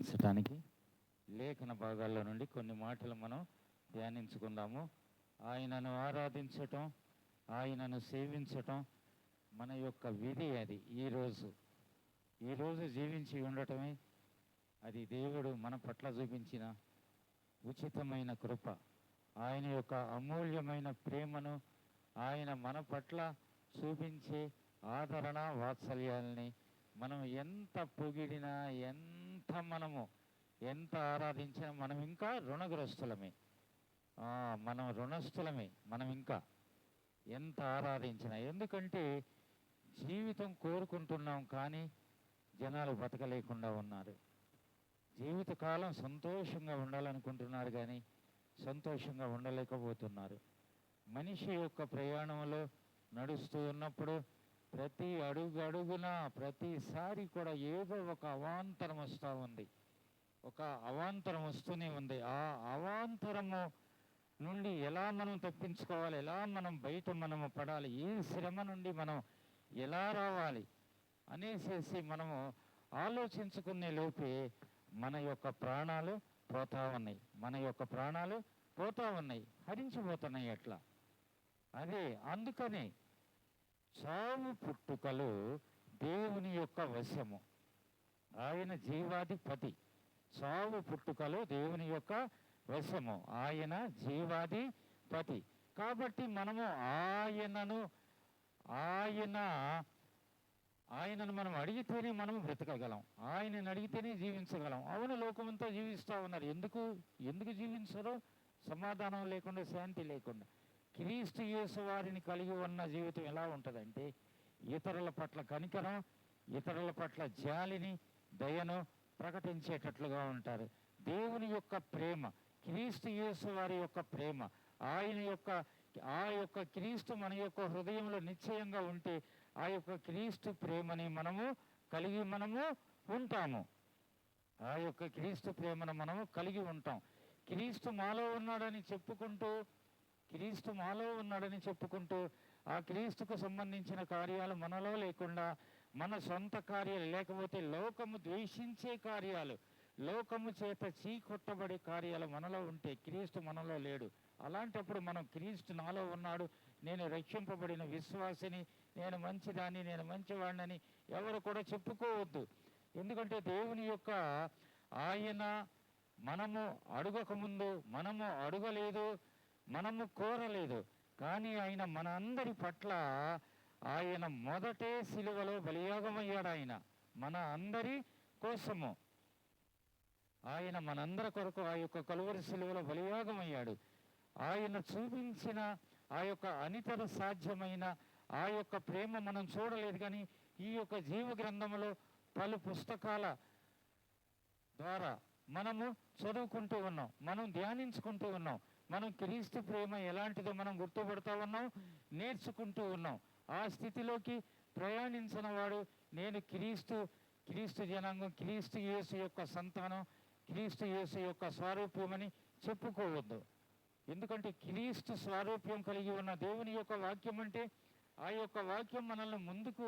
ఆరాధించటానికి లేఖన భాగాల్లో నుండి కొన్ని మాటలు మనం ధ్యానించుకుందాము. ఆయనను ఆరాధించటం, ఆయనను సేవించటం మన యొక్క విధి. అది ఈరోజు జీవించి ఉండటమే అది దేవుడు మన పట్ల చూపించిన ఉచితమైన కృప. ఆయన యొక్క అమూల్యమైన ప్రేమను, ఆయన మన పట్ల చూపించే ఆదరణ వాత్సల్యాలని మనం ఎంత పొగిడినా, ఎంత ఆరాధించినా మనం ఇంకా రుణగ్రస్తులమే. మనం రుణస్థులమే. మనం ఇంకా ఎంత ఆరాధించినా, ఎందుకంటే జీవితం కోరుకుంటున్నాం కానీ జనాలు బతకలేకుండా ఉన్నారు. జీవితకాలం సంతోషంగా ఉండాలనుకుంటున్నారు కానీ సంతోషంగా ఉండలేకపోతున్నారు. మనిషి యొక్క ప్రయాణంలో నడుస్తూ ఉన్నప్పుడు ప్రతి అడుగున ప్రతిసారి కూడా ఏదో ఒక అవాంతరం వస్తూ ఉంది. ఒక అవాంతరం వస్తూనే ఉంది. ఆ అవాంతరము నుండి ఎలా మనం తప్పించుకోవాలి, ఎలా మనం బయట మనము పడాలి, ఏ శ్రమ నుండి మనం ఎలా రావాలి అనేసి మనము ఆలోచించుకునే లోపే మన యొక్క ప్రాణాలు పోతా ఉన్నాయి, హరించిపోతున్నాయి. ఎట్లా అదే అందుకని చావు పుట్టుకలు దేవుని యొక్క వశము. ఆయన జీవాధిపతి. చావు పుట్టుకలు దేవుని యొక్క వశము. ఆయన జీవాధిపతి. కాబట్టి మనము ఆయనను మనం అడిగితేనే మనం బ్రతకగలం. ఆయనను అడిగితేనే జీవించగలం. అవును, లోకమంతా జీవిస్తూ ఉన్నారు. ఎందుకు జీవించరో? సమాధానం లేకుండా, శాంతి లేకుండా. క్రీస్తు యేసు వారిని కలిగి ఉన్న జీవితం ఎలా ఉంటుందంటే ఇతరుల పట్ల కనికరం, ఇతరుల పట్ల జాలిని, దయను ప్రకటించేటట్లుగా ఉంటారు. దేవుని యొక్క ప్రేమ, క్రీస్తు యేసు వారి యొక్క ప్రేమ, ఆ యొక్క క్రీస్తు మన యొక్క హృదయంలో నిశ్చయంగా ఉంటే ఆ యొక్క క్రీస్తు ప్రేమని మనము ఉంటాము. ఆ యొక్క క్రీస్తు ప్రేమను మనము కలిగి ఉంటాం. క్రీస్తు మాలో ఉన్నాడని చెప్పుకుంటూ ఆ క్రీస్తుకు సంబంధించిన కార్యాలు మనలో లేకుండా, మన సొంత కార్యాలు, లేకపోతే లోకము ద్వేషించే కార్యాలు, లోకము చేత చీకొట్టబడే కార్యాలు మనలో ఉంటే క్రీస్తు మనలో లేడు. అలాంటప్పుడు మనం క్రీస్తు నాలో ఉన్నాడు, నేను రక్షింపబడిన విశ్వాసిని, నేను మంచిదాన్ని, నేను మంచివాడినని ఎవరు కూడా చెప్పుకోవద్దు. ఎందుకంటే దేవుని యొక్క ఆయన మనము అడగకముందు, మనము అడగలేదు, మనము కోరలేదు, కానీ ఆయన మన అందరి పట్ల ఆయన మొదటే సిలువలో బలియాగమయ్యాడు. ఆయన మన అందరి కోసము, ఆయన మనందరి కొరకు ఆ యొక్క కలువరి సిలువలో బలియాగమయ్యాడు. ఆయన చూపించిన ఆ యొక్క అనితర సాధ్యమైన ఆ యొక్క ప్రేమ మనం చూడలేదు, కానీ ఈ యొక్క జీవ గ్రంథంలో పలు పుస్తకాల ద్వారా మనము చదువుకుంటూ ఉన్నాం, మనం ధ్యానించుకుంటూ ఉన్నాం, మనం క్రీస్తు ప్రేమ ఎలాంటిదో మనం గుర్తుపడుతూ ఉన్నాం, నేర్చుకుంటూ ఉన్నాం. ఆ స్థితిలోకి ప్రయాణించిన వాడు నేను క్రీస్తు జనాంగం, క్రీస్తు యేసు యొక్క సంతానం, క్రీస్తు యేసు యొక్క స్వారూప్యమని చెప్పుకోవద్దు. ఎందుకంటే క్రీస్తు స్వారూప్యం కలిగి ఉన్న దేవుని యొక్క వాక్యం అంటే ఆ యొక్క వాక్యం మనల్ని ముందుకు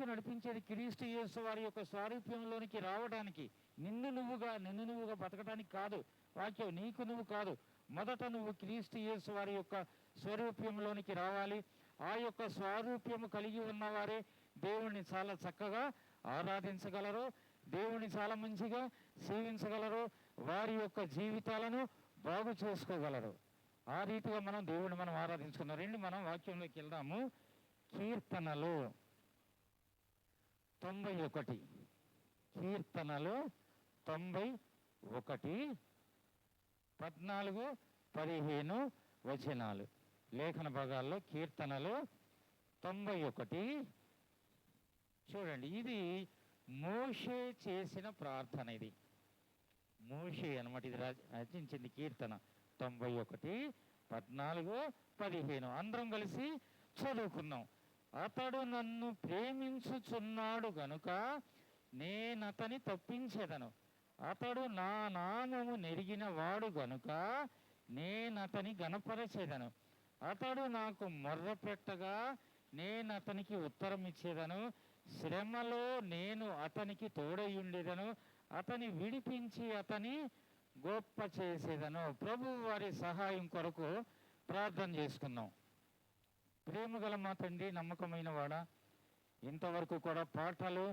నడిపించేది. క్రీస్తు యేసు వారి యొక్క స్వారూప్యంలోనికి రావడానికి, నిన్ను నువ్వుగా బతకడానికి కాదు వాక్యం. నీకు నువ్వు కాదు, మొదట నువ్వు క్రీస్తు యేసు వారి యొక్క స్వరూప్యంలోనికి రావాలి. ఆ యొక్క స్వారూప్యము కలిగి ఉన్నవారే దేవుణ్ణి చాలా చక్కగా ఆరాధించగలరు, దేవుని చాలా మంచిగా సేవించగలరు, వారి యొక్క జీవితాలను బాగు చేసుకోగలరు. ఆ రీతిగా మనం దేవుడిని మనం ఆరాధించుకున్నాం. రండి మనం వాక్యంలోకి వెళ్దాము. కీర్తనలు 91, కీర్తనలు 91, 14, 15 వచనాలు. లేఖన భాగాల్లో కీర్తనలు 91 చూడండి. ఇది మోషే చేసిన ప్రార్థన. ఇది మోషే అన్నమాట. ఇది రచించింది కీర్తన 91, 14, 15 అందరం కలిసి చదువుకున్నాం. అతడు నన్ను ప్రేమించుచున్నాడు గనుక నేనతని తప్పించెదను. అతడు నా నామము నెరిగిన వాడు గనుక నేనతని గణపరచెదను. అతడు నాకు మొర్ర పెట్టగా నేనతనికి ఉత్తరం ఇచ్చేదను. శ్రమలో నేను అతనికి తోడయుండెదను. అతని విడిపించి అతని గొప్ప చేసేదను. ప్రభు వారి సహాయం కొరకు ప్రార్థన చేసుకుందాం. ప్రేమగల మా తండ్రి, నమ్మకమైన వాడా, ఇంతవరకు కూడా పాటలు,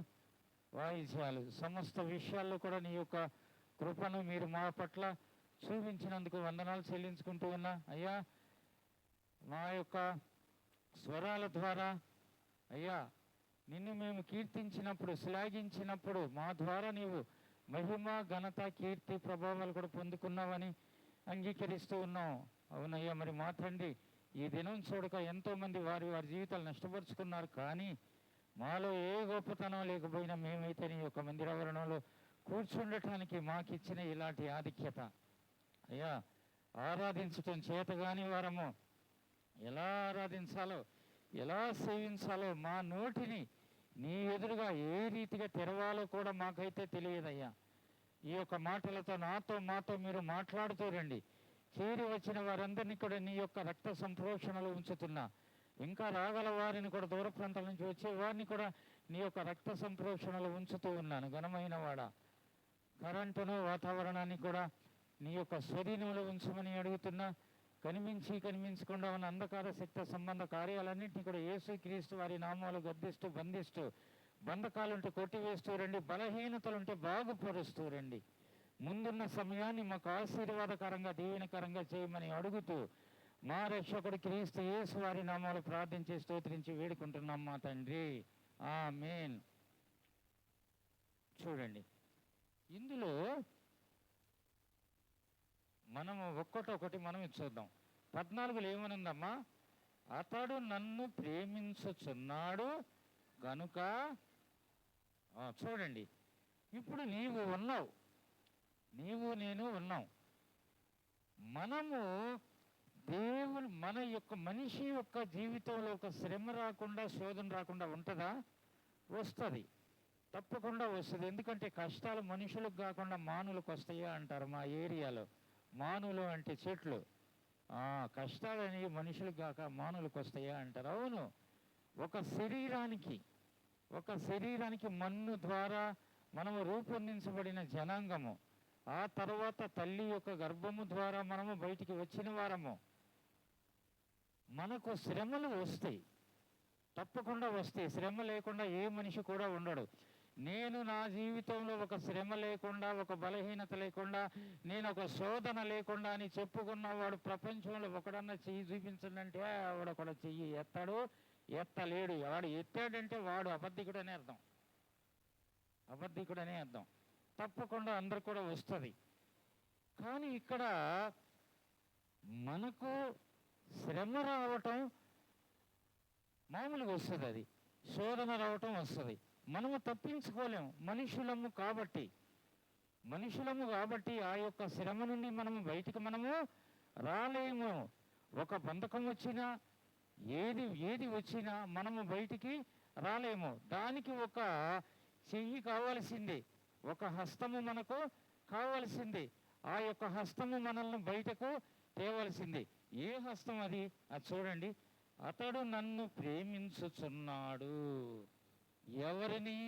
వాయిద్యాలు, సమస్త విషయాల్లో కూడా నీ యొక్క కృపను మీరు మా పట్ల చూపించినందుకు వందనాలు చెల్లించుకుంటూ ఉన్నా. అయ్యా, మా యొక్క స్వరాల ద్వారా అయ్యా నిన్ను మేము కీర్తించినప్పుడు, శ్లాఘించినప్పుడు మా ద్వారా నీవు మహిమ, ఘనత, కీర్తి, ప్రభావాలు కూడా పొందుకున్నావని అంగీకరిస్తూ ఉన్నాం. అవునయ్యా, మరి మా తండ్రి, ఈ దినం చూడక ఎంతోమంది వారి జీవితాలు నష్టపరుచుకున్నారు. కానీ మాలో ఏ గొప్పతనం లేకపోయినా మేమైతే నీ యొక్క మందిరావరణంలో కూర్చుండటానికి మాకిచ్చిన ఇలాంటి ఆధిక్యత అయ్యా, ఆరాధించటం చేతగాని వారము ఎలా ఆరాధించాలో, ఎలా సేవించాలో, మా నోటిని నీ ఎదురుగా ఏ రీతిగా తెరవాలో కూడా మాకైతే తెలియదయ్యా. ఈ యొక్క మాటలతో మాతో మీరు మాట్లాడుతూ రండి. చేరి వచ్చిన వారందరినీ కూడా నీ యొక్క రక్త సంప్రోషణలు ఉంచుతున్నా. ఇంకా రాగల వారిని కూడా, దూర ప్రాంతాల నుంచి వచ్చే వారిని కూడా నీ యొక్క రక్త సంప్రోషణలు ఉంచుతూ ఉన్నాను. ఘనమైన వాడా, కరెంటును, వాతావరణాన్ని కూడా నీ యొక్క స్వాధీనంలో ఉంచమని అడుగుతున్నా. కనిపించకుండా ఉన్న అంధకార శక్తి సంబంధ కార్యాలన్నింటినీ కూడా యేసుక్రీస్తు వారి నామాలు గద్దిస్తూ, బంధిస్తూ, బంధకాలుంటే కొట్టివేస్తూ రండి, బలహీనతలుంటే బాగుపరుస్తూ రండి. ముందున్న సమయాన్ని మాకు ఆశీర్వాదకరంగా, దీవెనకరంగా చేయమని అడుగుతూ మా రక్షకుడు క్రీస్తు యేసు వారి నామాలు ప్రార్థించి స్తోత్రించి వేడుకుంటున్నాం మా తండ్రి. ఆమేన్. చూడండి, ఇందులో మనము ఒక్కటొకటి మనం చూద్దాం. 14లో ఏమనుందమ్మా? అతడు నన్ను ప్రేమించుచున్నాడు గనుక. చూడండి, ఇప్పుడు నీవు ఉన్నావు, నీవు నేను ఉన్నాం. మనము దేవుడు మన యొక్క మనిషి యొక్క జీవితంలో ఒక శ్రమ రాకుండా, శోధన రాకుండా ఉంటుందా? వస్తుంది, తప్పకుండా వస్తుంది. ఎందుకంటే కష్టాలు మనుషులకు కాకుండా మానులకు వస్తాయా అంటారు మా ఏరియాలో. మానులు అంటే చెట్లు. కష్టాలు అనేవి మనుషులకు కాక మానులకు వస్తాయా అంటారు. అవును, ఒక శరీరానికి మన్ను ద్వారా మనము రూపొందించబడిన జనాంగము. ఆ తర్వాత తల్లి యొక్క గర్భము ద్వారా మనము బయటికి వచ్చిన వారము. మనకు శ్రమలు వస్తాయి, తప్పకుండా వస్తాయి. శ్రమ లేకుండా ఏ మనిషి కూడా ఉండడు. నేను నా జీవితంలో ఒక శ్రమ లేకుండా, ఒక బలహీనత లేకుండా, నేను ఒక శోధన లేకుండా అని చెప్పుకున్నవాడు ప్రపంచంలో ఒకడన్నా చెయ్యి చూపించండి, వాడు కూడా చెయ్యి ఎత్తాడు, ఎత్తలేడు. వాడు ఎత్తాడంటే వాడు అబద్ధికుడనే అర్థం. తప్పకుండా అందరు కూడా వస్తుంది. కానీ ఇక్కడ మనకు శ్రమ రావటం మామూలుగా వస్తుంది, అది శోధన రావటం వస్తుంది. మనము తప్పించుకోలేము, మనుషులము కాబట్టి ఆ యొక్క శ్రమ నుండి మనము బయటికి రాలేము. ఒక బంధకం వచ్చినా, ఏది వచ్చినా మనము బయటికి రాలేము. దానికి ఒక చెయ్యి కావాల్సిందే, ఒక హస్తము మనకు కావాల్సిందే. ఆ యొక్క హస్తము మనల్ని బయటకు తేవలసిందే. ఏ హస్తం అది? అది చూడండి. అతడు నన్ను ప్రేమించుచున్నాడు. ఎవరిని?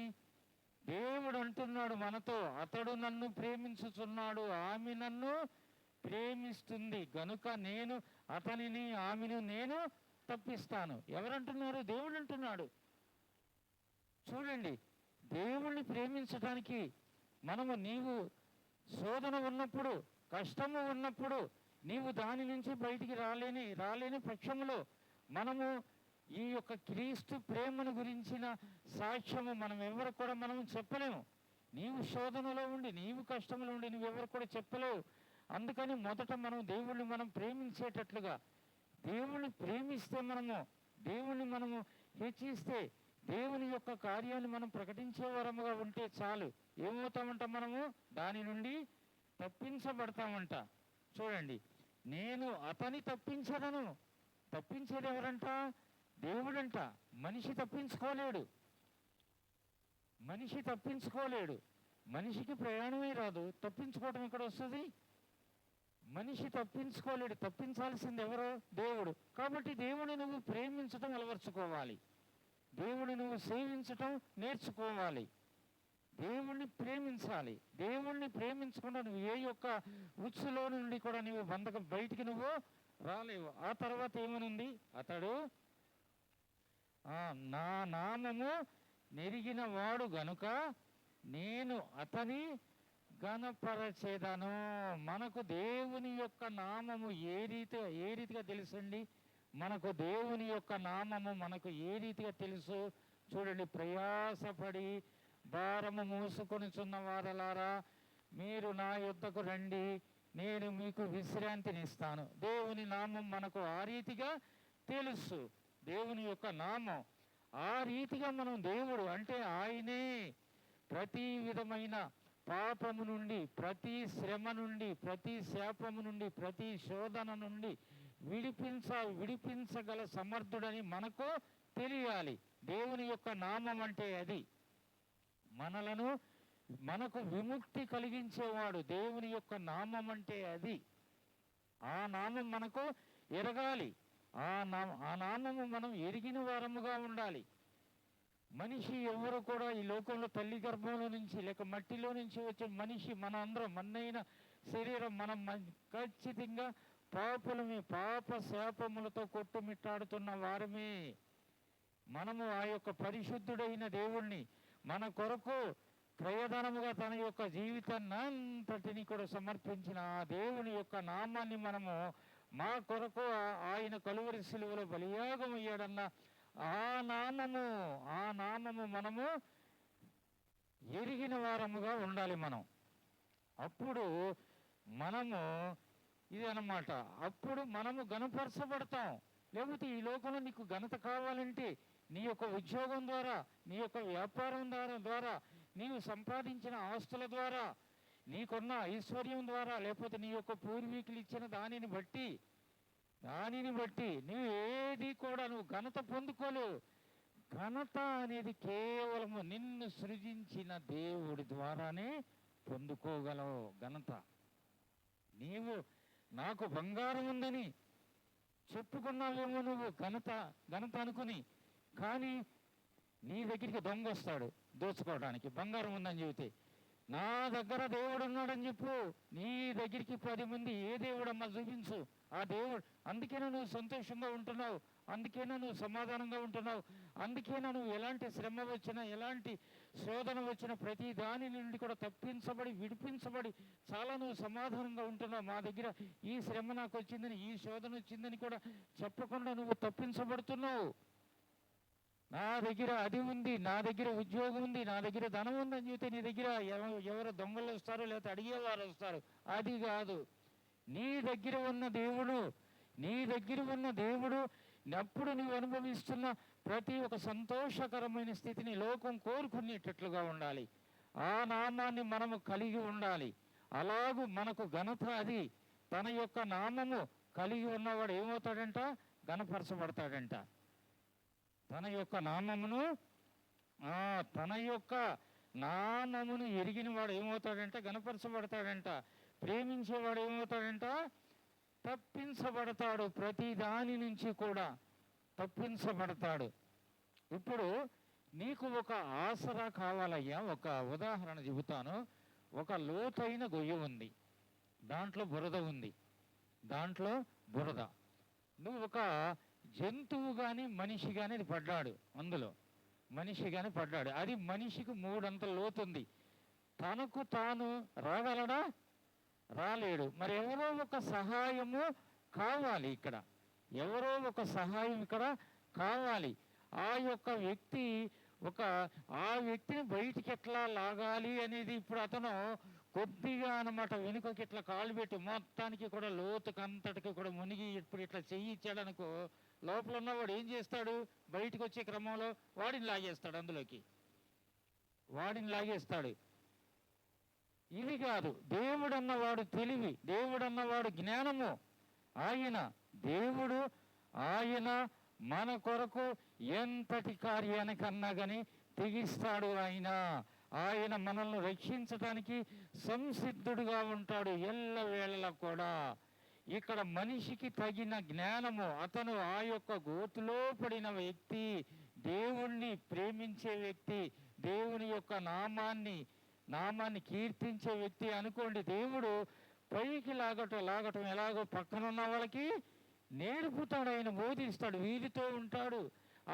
దేవుడు అంటున్నాడు మనతో, అతడు నన్ను ప్రేమించుచున్నాడు, ఆమె నన్ను ప్రేమిస్తుంది గనుక నేను అతనిని, ఆమెను నేను తప్పిస్తాను. ఎవరంటున్నారు? దేవుడు అంటున్నాడు. చూడండి, దేవుణ్ణి ప్రేమించడానికి నీవు శోధన ఉన్నప్పుడు, కష్టము ఉన్నప్పుడు, నీవు దాని నుంచి బయటికి రాలేని పక్షంలో మనము ఈ యొక్క క్రీస్తు ప్రేమను గురించిన సాక్ష్యము ఎవరు కూడా చెప్పలేము. నీవు శోధనలో ఉండి, నీవు కష్టంలో ఉండి నువ్వెవరు కూడా చెప్పలేవు. అందుకని మొదట దేవుణ్ణి ప్రేమించేటట్లుగా, దేవుణ్ణి ప్రేమిస్తే, దేవుణ్ణి హెచ్చిస్తే, దేవుని యొక్క కార్యాన్ని ప్రకటించే వరముగా ఉంటే చాలు. ఏమవుతామంట? దాని నుండి తప్పించబడతామంట. చూడండి, నేను అతని తప్పించదను. తప్పించేది ఎవరంట? దేవుడంట. మనిషి తప్పించుకోలేడు. మనిషికి ప్రయాణమే రాదు, తప్పించుకోవటం ఎక్కడ వస్తుంది? మనిషి తప్పించుకోలేడు. తప్పించాల్సింది ఎవరో? దేవుడు. కాబట్టి దేవుని నువ్వు ప్రేమించటం అలవర్చుకోవాలి, దేవుని నువ్వు సేవించటం నేర్చుకోవాలి. దేవుణ్ణి ప్రేమించాలి. దేవుణ్ణి ప్రేమించకుండా నువ్వు ఏ యొక్క ఉచ్చులో నుండి కూడా నువ్వు బయటికి నువ్వు రాలేవు. ఆ తర్వాత ఏమనుంది? అతడు నా నామము నెరిగిన వాడు గనుక నేను అతని గణపరచేదను. మనకు దేవుని యొక్క నామము ఏ రీతిగా తెలుసండి? మనకు దేవుని యొక్క నామము మనకు ఏ రీతిగా తెలుసు? చూడండి, ప్రయాసపడి భారము మోసుకొనిచున్న వారలారా మీరు నా యొద్దకు రండి, నేను మీకు విశ్రాంతినిస్తాను. దేవుని నామం మనకు ఆ రీతిగా తెలుసు. దేవుని యొక్క నామం ఆ రీతిగా మనం దేవుడు అంటే ఆయనే ప్రతి విధమైన పాపము నుండి, ప్రతి శ్రమ నుండి, ప్రతి శాపము నుండి, ప్రతి శోధన నుండి విడిపించగల సమర్థుడని మనకు తెలియాలి. దేవుని యొక్క నామం అంటే అది. మనకు విముక్తి కలిగించేవాడు దేవుని యొక్క నామం అంటే అది. ఆ నామం మనకు ఎరగాలి. ఆ నామము మనం ఎరిగిన వారముగా ఉండాలి. మనిషి ఎవరు కూడా ఈ లోకంలో తల్లి గర్భంలో నుంచి లేక మట్టిలో నుంచి వచ్చే మనిషి మన అందరం మన్నైన శరీరం మనం ఖచ్చితంగా పాపులమే, పాప శాపములతో కొట్టుమిట్టాడుతున్న వారమే. మనము ఆ యొక్క పరిశుద్ధుడైన దేవుణ్ణి మన కొరకు క్రయధనముగా తన యొక్క జీవితాన్ని అంతటిని కూడా సమర్పించిన ఆ దేవుని యొక్క నామాన్ని మనము మా కొరకు ఆయన కలువరి సిలువలో బలియాగం అయ్యాడన్న ఆ నామము మనము ఎరిగిన వారముగా ఉండాలి. అప్పుడు మనము ఇది అన్నమాట. అప్పుడు మనము ఘనపరచబడతాం. లేకపోతే ఈ లోకంలో నీకు ఘనత కావాలంటే నీ యొక్క ఉద్యోగం ద్వారా, నీ యొక్క వ్యాపారం ద్వారా, నీవు సంపాదించిన ఆస్తుల ద్వారా, నీకున్న ఐశ్వర్యం ద్వారా, లేకపోతే నీ యొక్క పూర్వీకులు ఇచ్చిన దానిని బట్టి నువ్వు ఏది కూడా నువ్వు ఘనత పొందుకోలేవు. ఘనత అనేది కేవలము నిన్ను సృజించిన దేవుడి ద్వారానే పొందుకోగలవు. ఘనత నీవు నాకు బంగారం ఉందని చెప్పుకున్నావేమో నువ్వు ఘనత అనుకుని, కానీ నీ దగ్గరికి దొంగ వస్తాడు దోచుకోవడానికి. బంగారం ఉందని చెబితే నా దగ్గర దేవుడు ఉన్నాడని చెప్పు. నీ దగ్గరికి 10 మంది ఏ దేవుడమ్మా చూపించు ఆ దేవుడు. అందుకేనా నువ్వు సంతోషంగా ఉంటున్నావు, అందుకేనా నువ్వు సమాధానంగా ఉంటున్నావు, అందుకేనా నువ్వు ఎలాంటి శ్రమ వచ్చినా, ఎలాంటి శోధన వచ్చినా ప్రతి దాని నుండి కూడా విడిపించబడి చాలా నువ్వు సమాధానంగా ఉంటున్నావు. మా దగ్గర ఈ శ్రమ నాకు వచ్చిందని, ఈ శోధన వచ్చిందని కూడా చెప్పకుండా నువ్వు తప్పించబడుతున్నావు. నా దగ్గర అది ఉంది, నా దగ్గర ఉద్యోగం ఉంది, నా దగ్గర ధనం ఉందని చెబితే నీ దగ్గర ఎవరు దొంగలు వస్తారో లేకపోతే అడిగేవారు వస్తారు. అది కాదు. నీ దగ్గర ఉన్న దేవుడు అప్పుడు నువ్వు అనుభవిస్తున్న ప్రతి ఒక్క సంతోషకరమైన స్థితిని లోకం కోరుకునేటట్లుగా ఉండాలి. ఆ నామాన్ని మనము కలిగి ఉండాలి. అలాగూ మనకు ఘనత అది. తన యొక్క నామము కలిగి ఉన్నవాడు ఏమవుతాడంట? ఘనపరచబడతాడంట. తన యొక్క నామమును ఎరిగిన వాడు ఏమవుతాడంట? ఘనపరచబడతాడంట. ప్రేమించేవాడు ఏమవుతాడంట? తప్పించబడతాడు. ప్రతి దాని నుంచి కూడా తప్పించబడతాడు. ఇప్పుడు నీకు ఒక ఆసరా కావాలయ్యా. ఒక ఉదాహరణ చెబుతాను. ఒక లోతైన గొయ్య ఉంది, దాంట్లో బురద. నువ్వు ఒక జంతువు కానీ మనిషి కానీ పడ్డాడు, అందులో మనిషి కానీ పడ్డాడు. అది మనిషికి 3 అంతల లోతుంది. తనకు తాను రాగలడా? రాలేడు. మరి ఎవరో ఒక సహాయము కావాలి ఇక్కడ. కావాలి. ఆ వ్యక్తిని బయటికి ఎట్లా లాగాలి అనేది ఇప్పుడు అతను కొద్దిగా అన్నమాట వెనుకకి ఇట్లా కాలు పెట్టి మొత్తానికి కూడా లోతుకంతటికి కూడా మునిగి ఇప్పుడు ఇట్లా చెయ్యి ఇచ్చాడనుకో, లోపల ఉన్నవాడు ఏం చేస్తాడు? బయటకు వచ్చే క్రమంలో వాడిని లాగేస్తాడు, అందులోకి వాడిని లాగేస్తాడు. ఇది కాదు. దేవుడు అన్నవాడు తెలివి, దేవుడు అన్నవాడు జ్ఞానము. ఆయన మన కొరకు ఎంతటి కార్యానికన్నా కానీ తెగిస్తాడు. ఆయన మనల్ని రక్షించడానికి సంసిద్ధుడుగా ఉంటాడు ఎల్లవేళలా కూడా. ఇక్కడ మనిషికి తగిన జ్ఞానము, అతను ఆ యొక్క గోతులో పడిన వ్యక్తి, దేవుణ్ణి ప్రేమించే వ్యక్తి, దేవుని యొక్క నామాన్ని కీర్తించే వ్యక్తి అనుకోండి, దేవుడు పైకి లాగటం ఎలాగో పక్కనున్న వాళ్ళకి నేర్పుతాడు, ఆయన బోధిస్తాడు, వీరితో ఉంటాడు.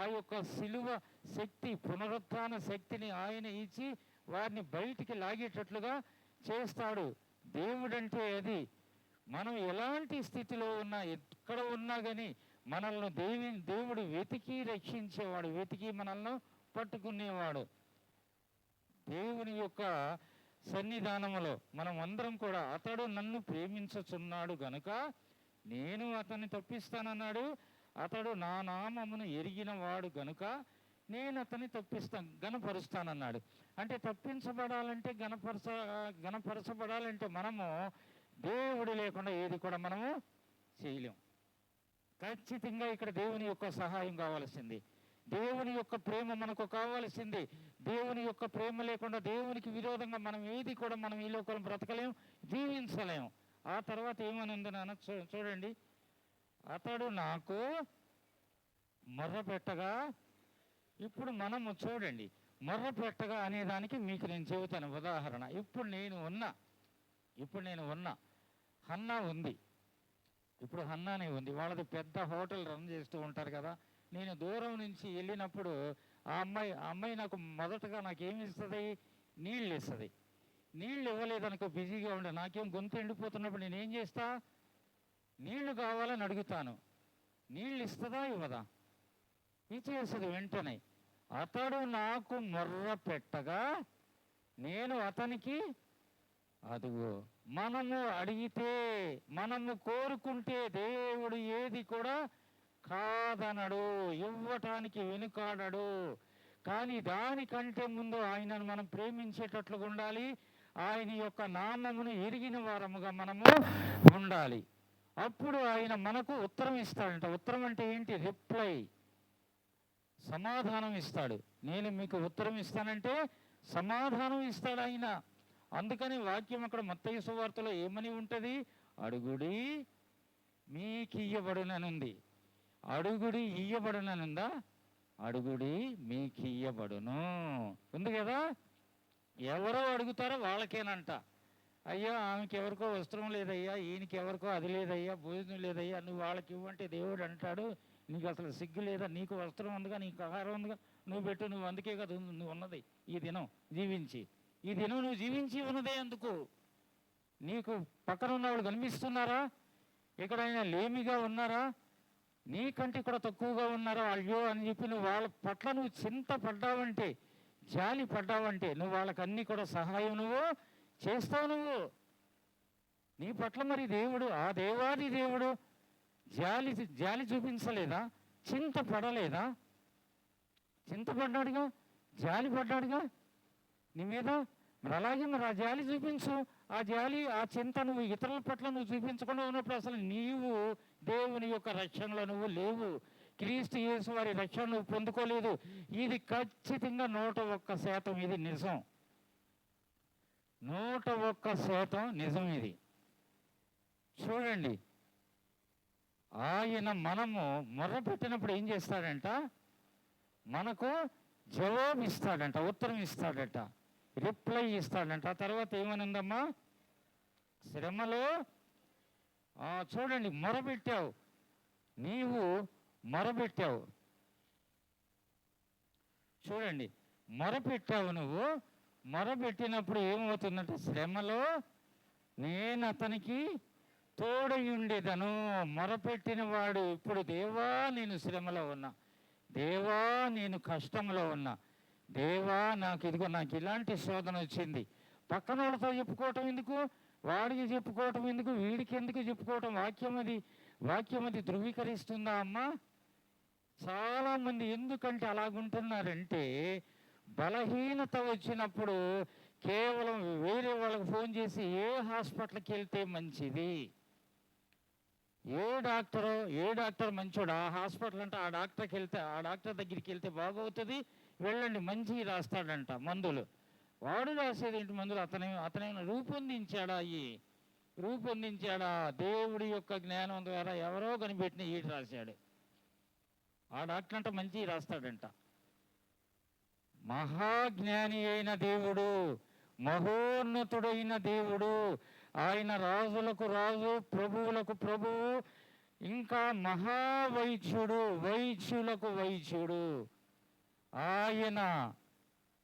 ఆ యొక్క శిలువ శక్తి, పునరుత్థాన శక్తిని ఆయన ఇచ్చి వారిని బయటికి లాగేటట్లుగా చేస్తాడు. దేవుడంటే అది. మనం ఎలాంటి స్థితిలో ఉన్నా, ఎక్కడ ఉన్నా కానీ మనల్ని దేవుడు వెతికి రక్షించేవాడు, వెతికి మనల్ని పట్టుకునేవాడు. దేవుని యొక్క సన్నిధానములో మనం అందరం కూడా, అతడు నన్ను ప్రేమించుచున్నాడు గనుక నేను అతన్ని తప్పిస్తానన్నాడు. అతడు నా నామమును ఎరిగిన వాడు గనుక నేను అతన్ని గనపరుస్తానన్నాడు. అంటే తప్పించబడాలంటే, గనపరచబడాలంటే మనము దేవుడు లేకుండా ఏది కూడా మనము చేయలేం. ఖచ్చితంగా ఇక్కడ దేవుని యొక్క సహాయం కావాల్సింది, దేవుని యొక్క ప్రేమ మనకు కావాల్సింది. దేవుని యొక్క ప్రేమ లేకుండా, దేవునికి విరోధంగా మనం ఏది కూడా మనం ఈ లోకంలో బ్రతకలేం, జీవించలేం. ఆ తర్వాత ఏమని ఉంది నాన్న చూడండి, అతడు నాకు మొర్ర పెట్టగా. ఇప్పుడు మనము చూడండి, మొర్ర పెట్టగా అనేదానికి మీకు నేను చెబుతాను ఉదాహరణ. ఇప్పుడు నేను ఉన్నా హన్నా ఉంది, ఇప్పుడు హన్నానే ఉంది. వాళ్ళది పెద్ద హోటల్ రన్ చేస్తూ ఉంటారు కదా. నేను దూరం నుంచి వెళ్ళినప్పుడు ఆ అమ్మాయి నాకు మొదటగా నాకేమి ఇస్తుంది, నీళ్ళు ఇస్తుంది. నీళ్ళు ఇవ్వలేదనుకో, బిజీగా ఉండే, నాకేం గొంతు ఎండిపోతున్నప్పుడు నేనేం చేస్తా, నీళ్లు కావాలని అడుగుతాను. నీళ్ళు ఇస్తుందా ఇవ్వదా? ఇచ్చేస్తుంది వెంటనే. అతడు నాకు మొర్ర పెట్టగా నేను అతనికి, అదుగో. మనము అడిగితే, మనము కోరుకుంటే దేవుడు ఏది కూడా కాదనడు, ఇవ్వటానికి వెనుకాడడు. కానీ దానికంటే ముందు ఆయనను మనం ప్రేమించేటట్లుగా ఉండాలి, ఆయన యొక్క నామమును ఎరిగిన వారముగా మనము ఉండాలి. అప్పుడు ఆయన మనకు ఉత్తరం ఇస్తాడంట. ఉత్తరం అంటే ఏంటి? రిప్లై, సమాధానం ఇస్తాడు. నేను మీకు ఉత్తరం ఇస్తానంటే సమాధానం ఇస్తాడు ఆయన. అందుకని వాక్యం అక్కడ మత్తయి సువార్తలో ఏమని ఉంటుంది? అడుగుడి మీకు ఇయ్యబడుననుంది. అడుగుడి ఇయ్యబడుననుందా? అడుగుడి మీకు ఇయ్యబడును ఉంది కదా. ఎవరో అడుగుతారో వాళ్ళకేనంట. అయ్యా ఆమెకి ఎవరికో వస్త్రం లేదయ్యా, ఈయనకి ఎవరికో అది లేదయ్యా, భోజనం లేదయ్యా, నువ్వు వాళ్ళకి ఇవ్వంటే దేవుడు అంటాడు, నీకు అసలు సిగ్గు లేదా? నీకు వస్త్రం ఉందిగా, నీకు ఆహారం ఉందిగా, నువ్వు పెట్టు, నువ్వు అందుకే కదా నువ్వు ఉన్నది ఈ దినం జీవించి. ఈ దినం నువ్వు జీవించి ఉన్నదే అందుకు. నీకు పక్కన ఉన్నవాళ్ళు కనిపిస్తున్నారా? ఎక్కడైనా లేమిగా ఉన్నారా? నీకంటే కూడా తక్కువగా ఉన్నారా? అయ్యో అని చెప్పి నువ్వు వాళ్ళ పట్ల నువ్వు చింత పడ్డావంటే, జాలి పడ్డావంటే, నువ్వు వాళ్ళకి అన్నీ కూడా సహాయం నువ్వు చేస్తావు. నువ్వు నీ పట్ల మరి దేవుడు, ఆ దేవాది దేవుడు జాలి చూపించలేదా? చింత పడలేదా? చింతపడ్డాడుగా, జాలి పడ్డాడుగా నీ మీద. మరి అలాగే మరి ఆ జాలి చూపించు. ఆ జాలి, ఆ చింత నువ్వు ఇతరుల పట్ల నువ్వు చూపించకుండా ఉన్నప్పుడు అసలు నీవు దేవుని యొక్క రక్షణలో నువ్వు లేవు. క్రీస్తు యేసు వారి రక్షణ నువ్వు పొందుకోలేదు. ఇది ఖచ్చితంగా 101% ఇది నిజం. 101% నిజం ఇది. చూడండి, ఆయన మనము మొర్ర పెట్టినప్పుడు ఏం చేస్తాడంట? మనకు జవాబు ఇస్తాడంట, ఉత్తరం ఇస్తాడట, రిప్లై ఇస్తాడంట. ఆ తర్వాత ఏమనుందమ్మా? శ్రమలో చూడండి, మొరబెట్టావు, నీవు మొరబెట్టావు. చూడండి, మొరపెట్టావు. నువ్వు మొరబెట్టినప్పుడు ఏమవుతుందంటే, శ్రమలో నేను అతనికి తోడై ఉండేదను. మొరపెట్టిన వాడు ఇప్పుడు, దేవా నేను శ్రమలో ఉన్నా, దేవా నేను కష్టంలో ఉన్నా, దేవా నాకు ఇదిగో నాకు ఇలాంటి శోధన వచ్చింది. పక్కన వాళ్ళతో చెప్పుకోవటం ఎందుకు? వాడికి చెప్పుకోవటం ఎందుకు? వీడికి ఎందుకు చెప్పుకోవటం? వాక్యం అది ధృవీకరిస్తుందా అమ్మా? చాలామంది ఎందుకంటే అలాగుంటున్నారంటే, బలహీనత వచ్చినప్పుడు కేవలం వేరే వాళ్ళకి ఫోన్ చేసి ఏ హాస్పిటల్కి వెళ్తే మంచిది, ఏ డాక్టర్ మంచోడు, ఆ హాస్పిటల్ అంటే ఆ డాక్టర్కి వెళ్తే, ఆ డాక్టర్ దగ్గరికి వెళ్తే బాగవుతుంది, వెళ్ళండి మంచివి రాస్తాడంట మందులు. వాడు రాసేది ఏంటి మందులు? అతనేమైనా రూపొందించాడా? దేవుడి యొక్క జ్ఞానం ద్వారా ఎవరో కనిపెట్టిన ఈడు రాశాడు. ఆ డాక్టర్ అంట మంచివి రాస్తాడంట. మహాజ్ఞాని అయిన దేవుడు, మహోన్నతుడైన దేవుడు, ఆయన రాజులకు రాజు, ప్రభువులకు ప్రభువు, ఇంకా మహావైద్యుడు, వైద్యులకు వైద్యుడు. ఆయన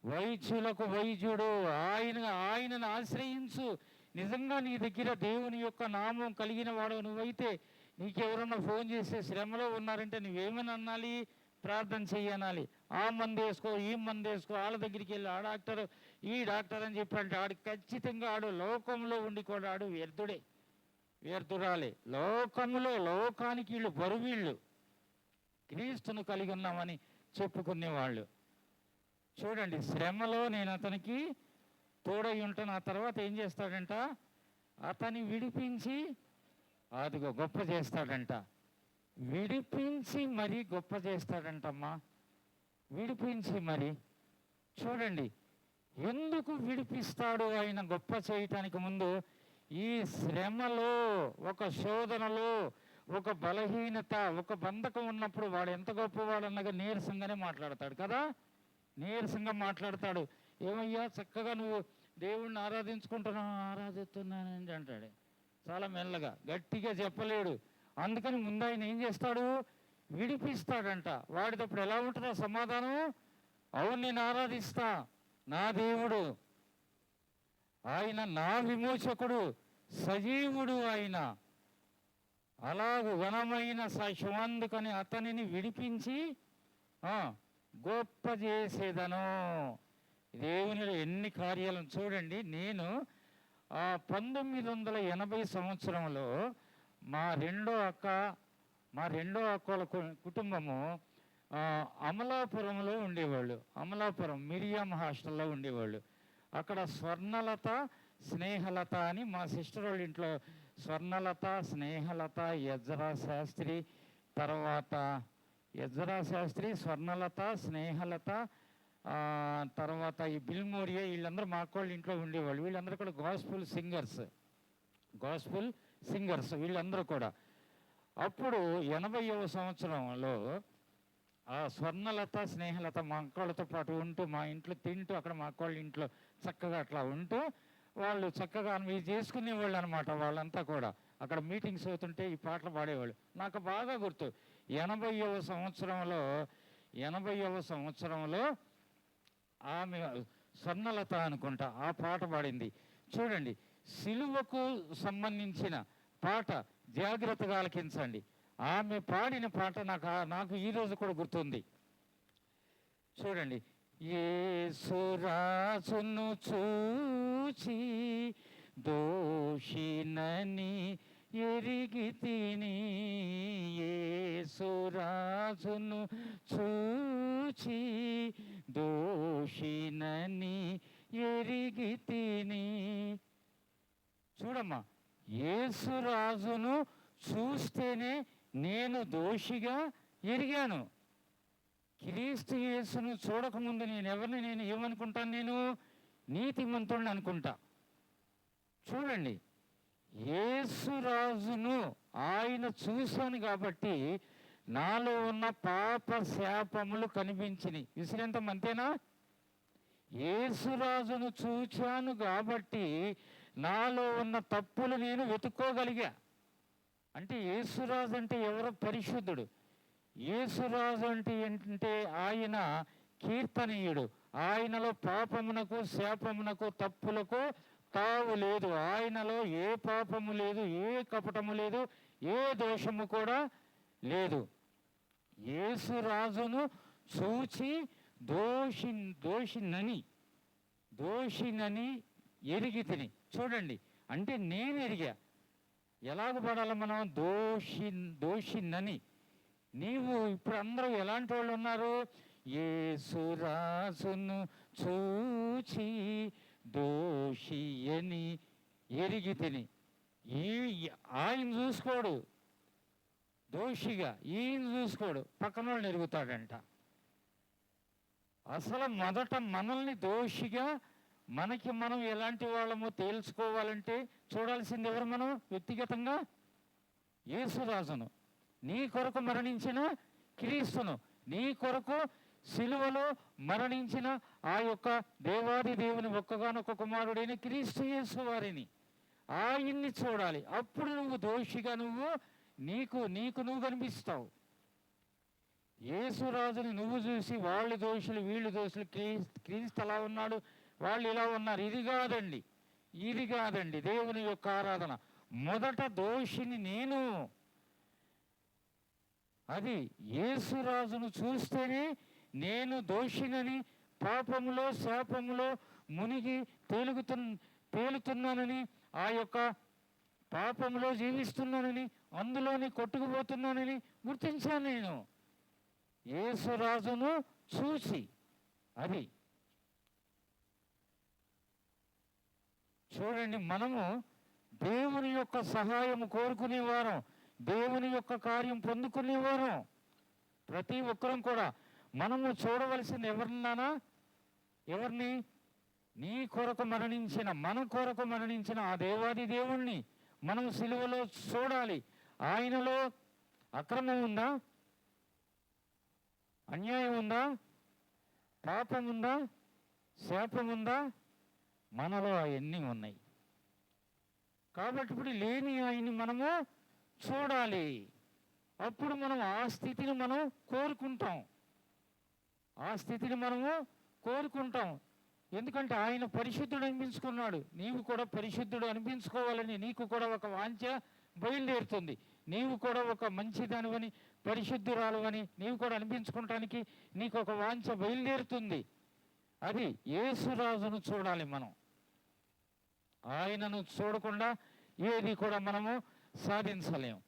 వైద్యులకు వైద్యుడు. ఆయనను ఆశ్రయించు. నిజంగా నీ దగ్గర దేవుని యొక్క నామం కలిగిన వాడు నువ్వైతే, నీకెవరన్నా ఫోన్ చేస్తే శ్రమలో ఉన్నారంటే నువ్వేమని అనాలి? ప్రార్థన చెయ్యనాలి. ఆ మందు వేసుకో, ఈ మందు వేసుకో, వాళ్ళ దగ్గరికి వెళ్ళి ఆ డాక్టర్ ఈ డాక్టర్ అని చెప్పంటే ఆడు ఖచ్చితంగా ఆడు లోకంలో ఉండి కూడా ఆడు వ్యర్థుడే, వ్యర్థురాలే. లోకానికి వీళ్ళు బరువీళ్ళు, క్రీస్తును కలిగి ఉన్నామని చెప్పుకునేవాళ్ళు. చూడండి, శ్రమలో నేను అతనికి తోడై ఉంటాను. ఆ తర్వాత ఏం చేస్తాడంట? అతన్ని విడిపించి అదిగో గొప్ప చేస్తాడంట. విడిపించి మరి గొప్ప చేస్తాడంటమ్మా. విడిపించి మరి. చూడండి, ఎందుకు విడిపిస్తాడు ఆయన గొప్ప చేయటానికి ముందు? ఈ శ్రమలో, ఒక శోధనలో, ఒక బలహీనత, ఒక బంధకం ఉన్నప్పుడు వాడు ఎంత గొప్పవాడన్నగా నీరసంగానే మాట్లాడతాడు కదా. నీరసంగా మాట్లాడతాడు. ఏమయ్యా చక్కగా నువ్వు దేవుణ్ణి ఆరాధిస్తున్నానని అంటాడు. చాలా మెల్లగా, గట్టిగా చెప్పలేడు. అందుకని ముందు ఆయన ఏం చేస్తాడు? విడిపిస్తాడంట. వాడితప్పుడు ఎలా ఉంటుందో సమాధానం? అవును, నేను ఆరాధిస్తా, నా దేవుడు ఆయన, నా విమోచకుడు, సజీవుడు ఆయన, అలాగూ వనమైన శాశ్వతందుకని అతనిని విడిపించి గొప్ప చేసేదను. దేవునిలో ఎన్ని కార్యాలను చూడండి. నేను 1980 సంవత్సరంలో మా రెండో అక్కల కుటుంబము అమలాపురంలో ఉండేవాళ్ళు. అమలాపురం మిరియాం హాస్టల్లో ఉండేవాళ్ళు. అక్కడ స్వర్ణలత, స్నేహలత అని మా సిస్టర్ వాళ్ళ ఇంట్లో స్వర్ణలత, స్నేహలత, యజ్రా శాస్త్రి, తర్వాత యజ్రా శాస్త్రి, స్వర్ణలత, స్నేహలత, తర్వాత ఈ బిల్మోరియా, వీళ్ళందరూ మా అక్కోళ్ళ ఇంట్లో ఉండేవాళ్ళు. వీళ్ళందరూ కూడా గాస్పుల్ సింగర్స్ వీళ్ళందరూ కూడా. అప్పుడు 80వ సంవత్సరంలో ఆ స్వర్ణలత, స్నేహలత మా అక్కోళ్ళతో పాటు ఉంటూ, మా ఇంట్లో తింటూ, అక్కడ మా అక్కోళ్ళ ఇంట్లో చక్కగా అట్లా ఉంటూ వాళ్ళు చక్కగా ఇవి చేసుకునేవాళ్ళు అనమాట. వాళ్ళంతా కూడా అక్కడ మీటింగ్స్ అవుతుంటే ఈ పాటలు పాడేవాళ్ళు. నాకు బాగా గుర్తు, 80వ సంవత్సరంలో ఆమె స్వర్ణలత అనుకుంటా ఆ పాట పాడింది. చూడండి, సిలువకు సంబంధించిన పాట, జాగ్రత్తగా ఆలకించండి. ఆమె పాడిన పాట నాకు ఈరోజు కూడా గుర్తుంది. చూడండి, యేసురాజును చూచి దోషినని ఎరిగితిని, యేసురాజును చూచి దోషినని ఎరిగితిని. చూడమ్మా, యేసురాజును చూస్తేనే నేను దోషిగా ఎరిగాను. క్రీస్తు యేసును చూడకముందు నేను ఏమనుకుంటాను? నేను నీతిమంతుడిని అనుకుంటా. చూడండి, యేసురాజును ఆయన చూశాను కాబట్టి నాలో ఉన్న పాప శాపములు కనిపించినాయి. విసిరంతం అంతేనా? యేసురాజును చూచాను కాబట్టి నాలో ఉన్న తప్పులు నేను వెతుక్కోగలిగా. అంటే యేసురాజు అంటే ఎవరో పరిశుద్ధుడు. యేసురాజు అంటే ఏంటంటే ఆయన కీర్తనీయుడు. ఆయనలో పాపమునకు, శాపమునకు, తప్పులకు తావు లేదు. ఆయనలో ఏ పాపము లేదు, ఏ కపటము లేదు, ఏ దోషము కూడా లేదు. యేసురాజును చూచి దోషినని ఎరిగితిని. చూడండి, అంటే నేను ఎరిగా. ఎలాగ పడాలి మనం? దోషినని. నీవు ఇప్పుడు అందరూ ఎలాంటి వాళ్ళు ఉన్నారు? యేసురాజును చూచి దోషి అని ఎరిగితిని. ఆయన చూసుకోడు దోషిగా, ఈయన చూసుకోడు, పక్కన వాళ్ళని ఎరుగుతాడంట. అసలు మొదట మనల్ని దోషిగా, మనకి మనం ఎలాంటి వాళ్ళమో తేల్చుకోవాలంటే చూడాల్సింది ఎవరు? మనం వ్యక్తిగతంగా యేసురాజును, నీ కొరకు మరణించిన క్రీస్తును, నీ కొరకు సిలువలో మరణించిన ఆ యొక్క దేవాది దేవుని ఒక్కగానొక్క కుమారుడైన క్రీస్తు యేసు వారిని, ఆయన్ని చూడాలి. అప్పుడు నువ్వు దోషిగా నీకు నువ్వు కనిపిస్తావు. యేసురాజుని నువ్వు చూసి వాళ్ళు దోషులు, వీళ్ళు దోషులు, క్రీస్తు అలా ఉన్నాడు, వాళ్ళు ఇలా ఉన్నారు, ఇది కాదండి దేవుని యొక్క ఆరాధన. మొదట దోషిని నేను. అది యేసురాజును చూస్తేనే నేను దోషినని, పాపములో శాపములో మునిగి తేలుతున్నానని, ఆ యొక్క పాపంలో జీవిస్తున్నానని, అందులోని కొట్టుకుపోతున్నానని గుర్తించాను నేను యేసురాజును చూసి. అది చూడండి, మనము దేవుని యొక్క సహాయం కోరుకునేవారం, దేవుని యొక్క కార్యం పొందుకునేవారం. ప్రతి ఒక్కరం కూడా మనము చూడవలసింది ఎవరిని? నీ కొరకు మరణించిన, మన కొరకు మరణించిన ఆ దేవాది దేవుణ్ణి మనం సిలువలో చూడాలి. ఆయనలో అక్రమం ఉందా? అన్యాయం ఉందా? పాపం ఉందా? శాపం ఉందా? మనలో అవన్నీ ఉన్నాయి. కాబట్టి ఇప్పుడు లేని ఆయన్ని మనము చూడాలి. అప్పుడు మనం ఆ స్థితిని మనం కోరుకుంటాం. ఎందుకంటే ఆయన పరిశుద్ధుడు అనిపించుకున్నాడు. నీవు కూడా పరిశుద్ధుడు అనిపించుకోవాలని నీకు కూడా ఒక వాంఛ బయలుదేరుతుంది. నీవు కూడా ఒక మంచిదానివని, పరిశుద్ధురాలు అని నీవు కూడా అనిపించుకోవటానికి నీకు ఒక వాంఛ బయలుదేరుతుంది. అది యేసురాజును చూడాలి మనం. ఆయనను చూడకుండా ఏది కూడా మనము సాధించలేము,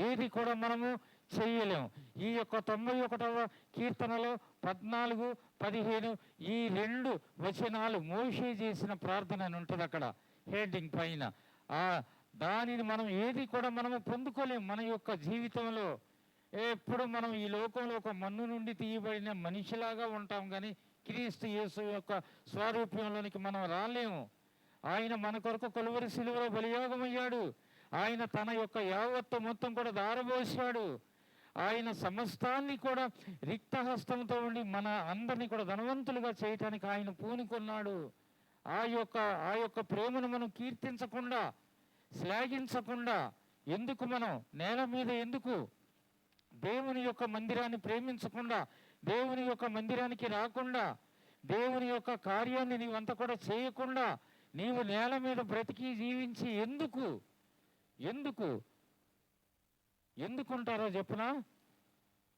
ఏది కూడా మనము చెయ్యలేము. ఈ యొక్క 91వ కీర్తనలో 14, 15 ఈ 2 వచనాలు మోషే చేసిన ప్రార్థన అని ఉంటుంది అక్కడ హెడ్డింగ్ పైన. దానిని మనం ఏది కూడా మనము పొందుకోలేము మన యొక్క జీవితంలో. ఎప్పుడు మనం ఈ లోకంలో ఒక మన్ను నుండి తీయబడిన మనిషిలాగా ఉంటాం, కానీ క్రీస్తు యేసు యొక్క స్వారూప్యంలోనికి మనం రాలేము. ఆయన మన కొరకు కలువరి సిలువలో బలియాగమయ్యాడు. ఆయన తన యొక్క యావత్తు మొత్తం కూడా దారబోసాడు. ఆయన సమస్తాన్ని కూడా రిక్తహస్తంతో ఉండి మన అందరినీ కూడా ధనవంతులుగా చేయటానికి ఆయన పూనుకున్నాడు. ఆ యొక్క ప్రేమను మనం కీర్తించకుండా, శ్లాఘించకుండా ఎందుకు మనం నేల మీద దేవుని యొక్క మందిరాన్ని ప్రేమించకుండా, దేవుని యొక్క మందిరానికి రాకుండా, దేవుని యొక్క కార్యాన్ని నీవంతా కూడా చేయకుండా నీవు నేల మీద బ్రతికి జీవించి ఎందుకుంటారో చెప్పునా?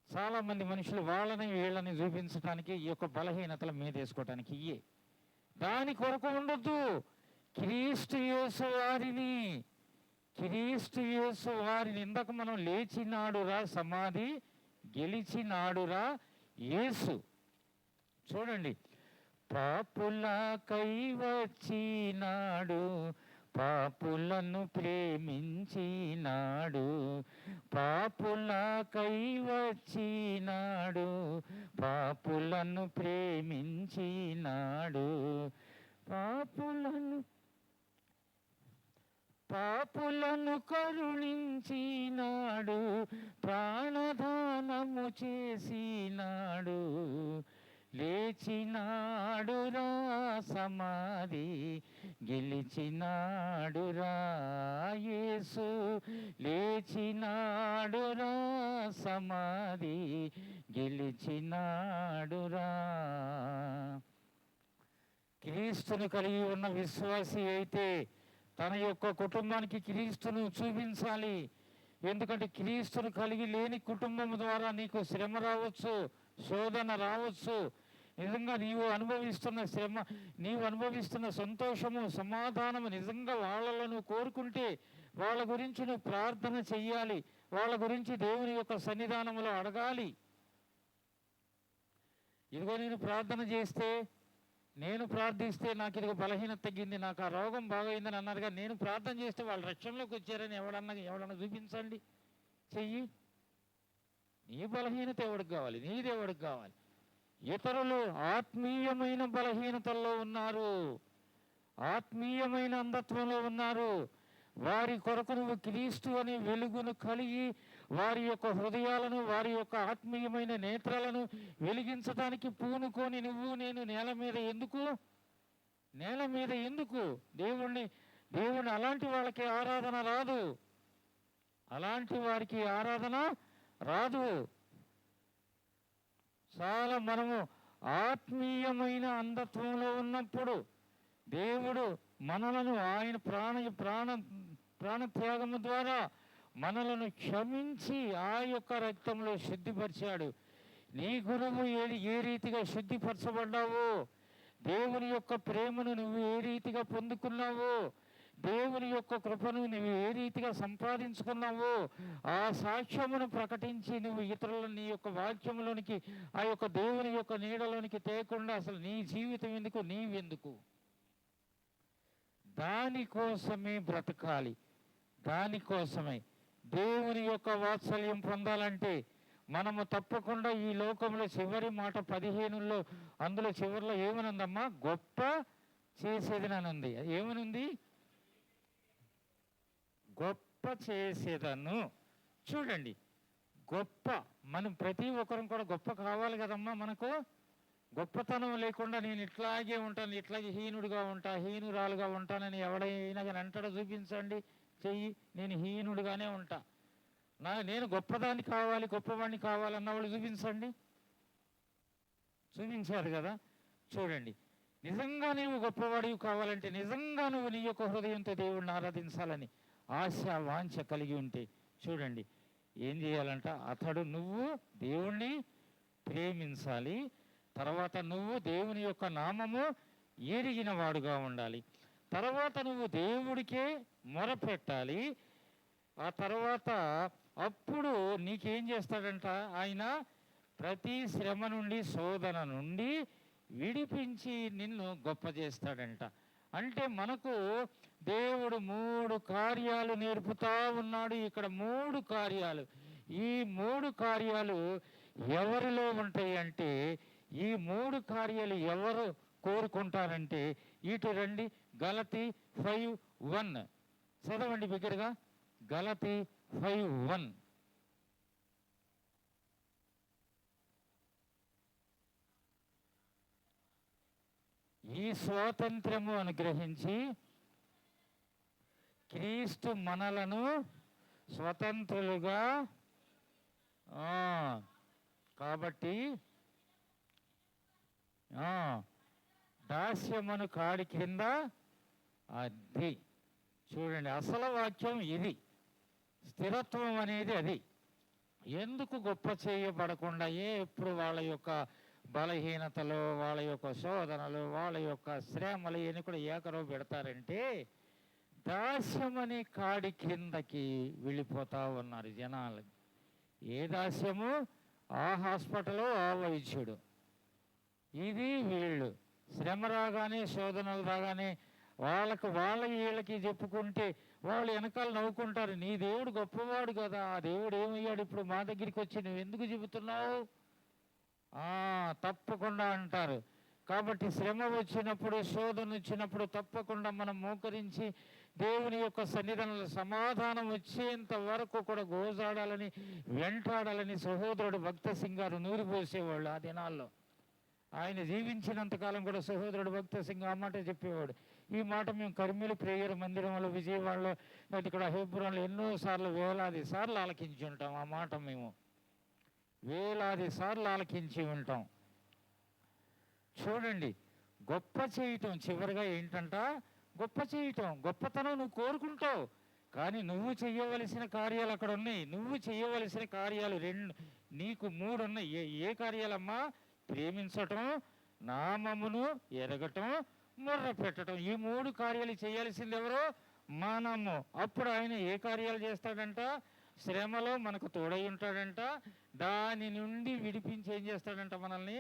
చాలామంది మనుషులు వాళ్ళని వీళ్ళని చూపించడానికి, ఈ యొక్క బలహీనతల మీద వేసుకోవటానికి దాని కొరకు ఉండొద్దు. క్రీస్తు యేసు వారిని ఇందాక మనం లేచినాడురా, సమాధి గెలిచినాడురా యేసు. చూడండి, పాపులకై వచ్చినాడు, పాపులను ప్రేమించినాడు, పాపులకై వచ్చినాడు, పాపులను ప్రేమించినాడు, పాపులను కరుణించినాడు, ప్రాణదానము చేసినాడు, లేచినాడురా, సమాధి గెలిచినాడురా యేసు, లేచినాడురా, సమాధి గెలిచినాడురా. క్రీస్తును కలిగి ఉన్న విశ్వాసి అయితే తన యొక్క కుటుంబానికి క్రీస్తును చూపించాలి. ఎందుకంటే క్రీస్తును కలిగి లేని కుటుంబం ద్వారా నీకు శ్రమ రావచ్చు, శోధన రావచ్చు. నిజంగా నీవు అనుభవిస్తున్న శ్రమ, నీవు అనుభవిస్తున్న సంతోషము, సమాధానము నిజంగా వాళ్ళలో నువ్వు కోరుకుంటే వాళ్ళ గురించి నువ్వు ప్రార్థన చెయ్యాలి, వాళ్ళ గురించి దేవుని యొక్క సన్నిధానంలో అడగాలి. ఇదిగో నేను ప్రార్థిస్తే నాకు ఇదిగో బలహీనత తగ్గింది, నాకు ఆ రోగం బాగైందని అన్నారు, కానీ నేను ప్రార్థన చేస్తే వాళ్ళు రక్షణలోకి వచ్చారని ఎవడన్నా చూపించండి, చెయ్యి. నీ బలహీనత ఎవడికి కావాలి? నీది ఎవడికి కావాలి? ఇతరులు ఆత్మీయమైన బలహీనతల్లో ఉన్నారు, ఆత్మీయమైన అంధత్వంలో ఉన్నారు. వారి కొరకు నువ్వు క్రీస్తు అనే వెలుగును కలిగి వారి యొక్క హృదయాలను, వారి యొక్క ఆత్మీయమైన నేత్రాలను వెలిగించడానికి పూనుకొని నువ్వు నేను నేల మీద ఎందుకు దేవుణ్ణి అలాంటి వాళ్ళకి ఆరాధన రాదు, అలాంటి వారికి ఆరాధన రాదు. చాలా మనము ఆత్మీయమైన అంధత్వంలో ఉన్నప్పుడు దేవుడు మనలను ఆయన ప్రాణత్యాగము ద్వారా మనలను క్షమించి ఆ యొక్క రక్తంలో శుద్ధిపరిచాడు. నీ గురువు ఏ రీతిగా శుద్ధిపరచబడ్డావో, దేవుని యొక్క ప్రేమను నువ్వు ఏ రీతిగా పొందుకున్నావో, దేవుని యొక్క కృపను నువ్వు ఏ రీతిగా సంపాదించుకున్నావో, ఆ సాక్ష్యమును ప్రకటించి నువ్వు ఇతరులను నీ యొక్క వాక్యములోనికి, ఆ యొక్క దేవుని యొక్క నీడలోనికి తేకుండా అసలు నీ జీవితం ఎందుకు, నీవెందుకు? దానికోసమే బ్రతకాలి. దానికోసమే దేవుని యొక్క వాత్సల్యం పొందాలంటే మనము తప్పకుండా ఈ లోకంలో చివరి మాట 15లో అందులో చివరిలో ఏమనుందమ్మా? గొప్ప చేసేదనుంది. ఏమనుంది? గొప్ప చేసేదను. చూడండి, గొప్ప మనం ప్రతి ఒక్కరం కూడా గొప్ప కావాలి కదమ్మా. మనకు గొప్పతనం లేకుండా నేను ఇట్లాగే ఉంటాను, ఇట్లాగే హీనుడుగా ఉంటా, హీనురాలుగా ఉంటానని ఎవడైనా కానీ అంటాడో? చూపించండి చెయ్యి. నేను హీనుడుగానే ఉంటా, నేను గొప్పదాన్ని కావాలి, గొప్పవాడిని కావాలన్న వాళ్ళు చూపించండి. చూపించారు కదా. చూడండి, నిజంగా నీవు గొప్పవాడివి కావాలంటే, నిజంగా నువ్వు నీ యొక్క హృదయంతో దేవుడిని ఆరాధించాలని ఆశ వాంఛ కలిగి ఉంటే చూడండి ఏం చేయాలంట? నువ్వు దేవుణ్ణి ప్రేమించాలి. తర్వాత నువ్వు దేవుని యొక్క నామము ఎరిగిన వాడుగా ఉండాలి. తర్వాత నువ్వు దేవుడికే మొరపెట్టాలి. ఆ తర్వాత అప్పుడు నీకేం చేస్తాడంట? ఆయన ప్రతి శ్రమ నుండి, శోధన నుండి విడిపించి నిన్ను గొప్ప చేస్తాడంట. అంటే మనకు దేవుడు 3 కార్యాలు నేర్పుతా ఉన్నాడు. ఇక్కడ 3 కార్యాలు. ఈ 3 కార్యాలు ఎవరిలో ఉంటాయి అంటే, ఈ 3 కార్యాలు ఎవరు కోరుకుంటారంటే, ఇటు రండి, గలతీ 5:1 చదవండి బిగ్గరగా. గలతీ 5:1. ఈ స్వాతంత్రము అనుగ్రహించి క్రీస్తు మనలను స్వతంత్రులుగా, కాబట్టి దాస్యమును కాడి కింద, అది చూడండి అసలు వాక్యం ఇది. స్థిరత్వం అనేది అది. ఎందుకు గొప్ప చేయబడకుండా ఎప్పుడు వాళ్ళ యొక్క బలహీనతలు, వాళ్ళ యొక్క శోధనలు, వాళ్ళ యొక్క శ్రమలు ఇవన్నీ కూడా ఏకరవ పెడతారంటే, దాస్యమని కాడి కిందకి వెళ్ళిపోతా ఉన్నారు జనాలు. ఏ దాస్యము? ఆ హాస్పిటల్, ఆ వైద్యుడు. ఇది వీళ్ళు శ్రమ రాగానే, శోధనలు రాగానే వీళ్ళకి చెప్పుకుంటే వాళ్ళు వెనకాల నవ్వుకుంటారు. నీ దేవుడు గొప్పవాడు కదా, ఆ దేవుడు ఏమయ్యాడు ఇప్పుడు మా దగ్గరికి వచ్చి నువ్వు ఎందుకు చెబుతున్నావు? తప్పకుండా అంటారు. కాబట్టి శ్రమ వచ్చినప్పుడు, శోధన వచ్చినప్పుడు తప్పకుండా మనం మోకరించి దేవుని యొక్క సన్నిధానంలో సమాధానం వచ్చేంత వరకు కూడా గోజాడాలని, వెంటాడాలని సహోదరుడు భక్త సింగ్ గారు నూరిపోసేవాళ్ళు ఆ దినాల్లో. ఆయన జీవించినంతకాలం కూడా సహోదరుడు భక్త సింగ్ ఆ మాట చెప్పేవాడు. ఈ మాట మేము కర్మేలు ప్రేయర్ మందిరంలో, విజయవాడలో, ఇక్కడ హెబ్రోన్లో ఎన్నోసార్లు, వేలాది సార్లు ఆలకించి ఉంటాం. ఆ మాట మేము వేలాది సార్లు ఆలకించి ఉంటాం. చూడండి, గొప్ప చేయటం చివరిగా ఏంటంట? గొప్ప చేయటం. గొప్పతనం నువ్వు కోరుకుంటావు, కానీ నువ్వు చేయవలసిన కార్యాలు అక్కడ ఉన్నాయి. నువ్వు చేయవలసిన కార్యాలు నీకు 3 ఉన్నాయి. ఏ కార్యాలమ్మా? ప్రేమించటం, నామమును ఎరగటం, మొర్ర పెట్టడం. ఈ 3 కార్యాలు చేయాల్సింది ఎవరో? మనము. అప్పుడు ఆయన ఏ కార్యాలు చేస్తాడంట? శ్రమలో మనకు తోడై ఉంటాడంట. దాని నుండి విడిపించి ఏం చేస్తాడంట? మనల్ని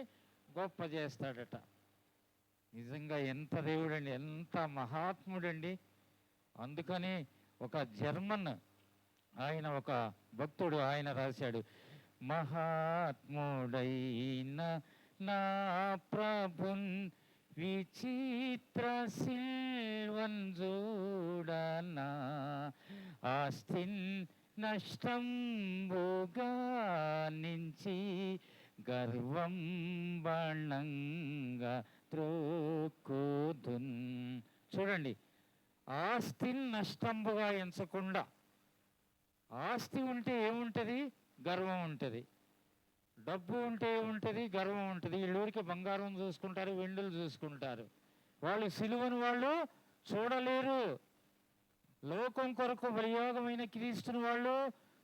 గొప్ప చేస్తాడట. నిజంగా ఎంత దేవుడండి, ఎంత మహాత్ముడండి. అందుకని ఒక జర్మన్ ఆయన, ఒక భక్తుడు, ఆయన రాశాడు, మహాత్ముడైన నా ప్రభున్ విచిత్ర సిల్వన్ చూడనా, ఆస్తిన్ నష్టంబుగా నుంచి గర్వం బణంగా త్రోక్కుదున్. చూడండి, ఆస్తిని నష్టంబుగా ఎంచకుండా. ఆస్తి ఉంటే ఏముంటుంది? గర్వం ఉంటుంది. డబ్బు ఉంటే ఏముంటుంది? గర్వం ఉంటుంది. వీళ్ళూరికి బంగారం చూసుకుంటారు, వెండులు చూసుకుంటారు. వాళ్ళు సిలువను వాళ్ళు చూడలేరు. లోకం కొరకు బలియాగమైన క్రీస్తుని వాళ్ళు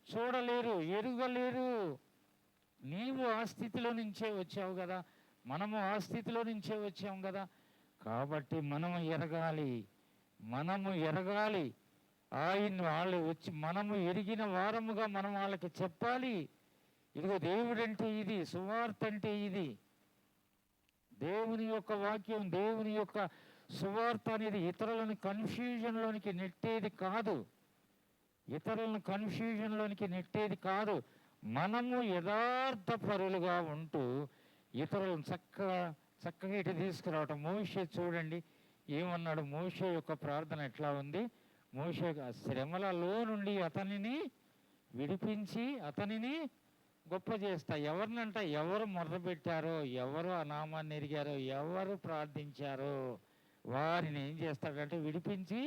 చూడలేరు, ఎరుగలేరు. నీవు ఆ స్థితిలో నుంచే వచ్చావు కదా, మనము ఆ స్థితిలో నుంచే వచ్చాము కదా. కాబట్టి మనము ఎరగాలి. ఆయన వాళ్ళు వచ్చి మనము ఎరిగిన వారముగా మనం వాళ్ళకి చెప్పాలి. ఇదిగో దేవుడంటే ఇది, సువార్త అంటే ఇది. దేవుని యొక్క వాక్యం, దేవుని యొక్క సువార్త అనేది ఇతరులను కన్ఫ్యూజన్లోనికి నెట్టేది కాదు. మనము యథార్థ పరులుగా ఉంటూ ఇతరులను చక్కగా ఇటు తీసుకురావటం. మోషే చూడండి ఏమన్నాడు. మోషే యొక్క ప్రార్థన ఎట్లా ఉంది? మోషే శ్రమలలో నుండి అతనిని విడిపించి అతనిని గొప్ప చేస్తా. ఎవరినంట? ఎవరు మొదలుపెట్టారో, ఎవరు ఆ నామాన్ని ఎరిగారో, ఎవరు ప్రార్థించారో వారిని ఏం చేస్తాడంటే విడిపించి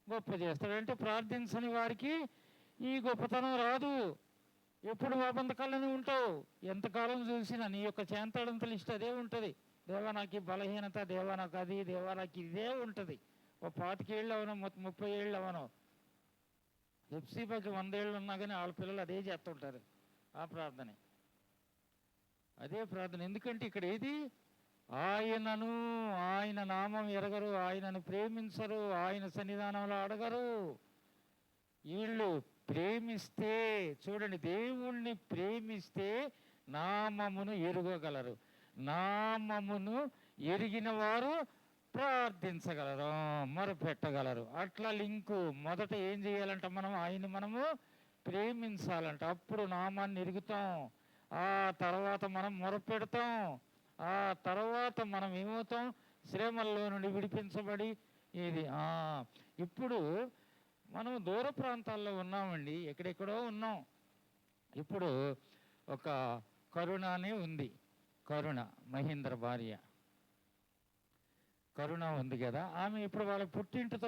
గొప్ప చేస్తాడంటే, ప్రార్థించని వారికి ఈ గొప్పతనం రాదు. ఎప్పుడు అబంధకాలని ఉంటావు. ఎంతకాలం చూసినా నీ యొక్క చేంతాడంత లిస్ట్ అదే ఉంటుంది. దేవా నాకు ఈ బలహీనత, దేవా నాకు అది, దేవా నాకు ఇదే ఉంటుంది. ఓ 25 ఏళ్ళు అవనో 30 ఏళ్ళు అవనో, ఎఫ్సీబాకి 100 ఏళ్ళు ఉన్నా కానీ వాళ్ళ పిల్లలు అదే చేస్తుంటారు. ఆ ప్రార్థనే, అదే ప్రార్థన. ఎందుకంటే ఇక్కడ ఏది? ఆయన నామం ఎరగరు, ఆయనను ప్రేమించరు, ఆయన సన్నిధానంలో అడగరు. వీళ్ళు ప్రేమిస్తే, చూడండి, దేవుణ్ణి ప్రేమిస్తే నామమును ఎరుగగలరు. నామమును ఎరిగిన వారు ప్రార్థించగలరు, మొరపెట్టగలరు. అట్లా లింకు. మొదట ఏం చేయాలంట? మనము ప్రేమించాలంట. అప్పుడు నామాన్ని ఎరుగుతాం. ఆ తర్వాత మనం మొరపెడతాం. ఆ తర్వాత మనం ఏమవుతాం? శ్రమల్లో నుండి విడిపించబడి ఇది. ఇప్పుడు మనం దూర ప్రాంతాల్లో ఉన్నామండి, ఎక్కడెక్కడో ఉన్నాం. ఇప్పుడు ఒక కరుణ అని ఉంది. కరుణ మహేంద్ర భార్య కరుణ ఉంది కదా. ఆమె ఇప్పుడు వాళ్ళ పుట్టింటితో